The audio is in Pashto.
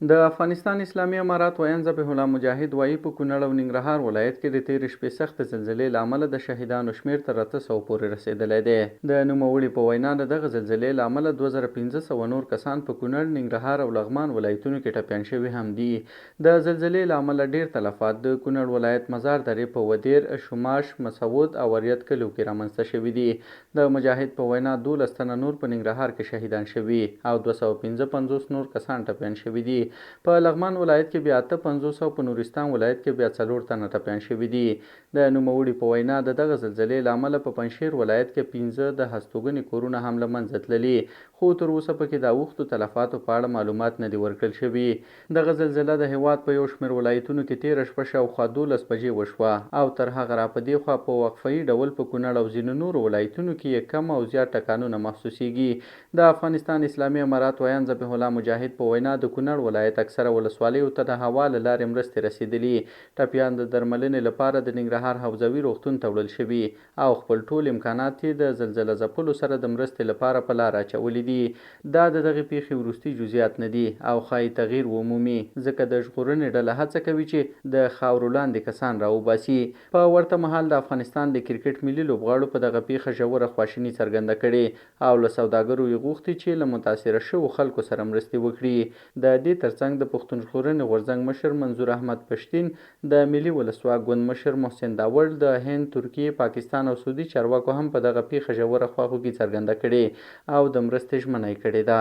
د افغانستان اسلامي امارات ویاند ذبیح الله مجاهد وایي په کونړ او ننګرهار ولایت کې د تېرې شپې سختې زلزلې له امله د شهیدانو شمېر تر 800 پورې رسېدلی دی. د نوموړي په وینا د دغه زلزلې له امله 2500 نور کسان په کونړ، ننګرهار او لغمان ولایتونو کې ټپیان شوي هم دي. د زلزلې له امله ډېر تلفات د کونړ ولایت مزار درې په ودیر، شماش، مسعود او اریت کلیو کې رامنځته شوي دي. د مجاهد په وینا 12 تنه نور په ننګرهار کې شهیدان شوي او 255 نور کسان ټپیان شوي دي. په لغمان ولایت کې بیا 850 او په نورستان ولایت کې بیا 4 تنه ټپیان شوي دي. د نوموړي په وینا د دغه زلزلې له امله په پنجشیر ولایت کې 15 د هستوګنې کورونه هم له منځه تللي، خو تر اوسه پکې د اوښتو تلفاتو په اړه معلومات نه دي ورکړل شوي. دغه زلزله د هېواد په یو شمېر ولایتونو کې تېره شپه شاوخوا 12 بجې وشوه او تر هغه را په دې خوا په وقفه‌یي ډول په کونړ او ځینو نورو ولایتونو کې یې کم او زیات ټکانونه محسوسیږي. د افغانستان اسلامي امارات ویاند ذبیح الله مجاهد په وینا د کونړ ولایت اکثره ولسوالیو ته د هوا له لارې مرستې رسېدلي. ټپیان د درملنې لپاره د ننګرهار حوزوي روغتون ته وړل شوي او خپل ټول امکانات یې د زلزله ځپلو سره د مرستې لپاره په لار اچولي دي. دا د دغې پیښې وروستي جزئیات نه دي او ښایي تغییر ومومي، ځکه د ژغورنې ډله هڅه کوي چې د خاورو لاندې کسان راوباسي. په ورته مهال د افغانستان د کرکټ ملي لوبغاړو په دغه پیښه ژوره خواشیني څرګنده کړې او له سوداګرو یې غوښتي چې له متاثره شوو خلکو سره مرستې وکړي. د دې ترڅنګ د پښتون ژغورنې غورځنګ مشر منظور احمد پښتين، د ملي ولسواک ګوند مشر محسن داوړ، د هند، ترکیې، پاکستان او سعودي چارواکو هم په دغه پیښه ژوره خواخوږي څرګنده کړې او د مرستې ژمنه یې کړې ده.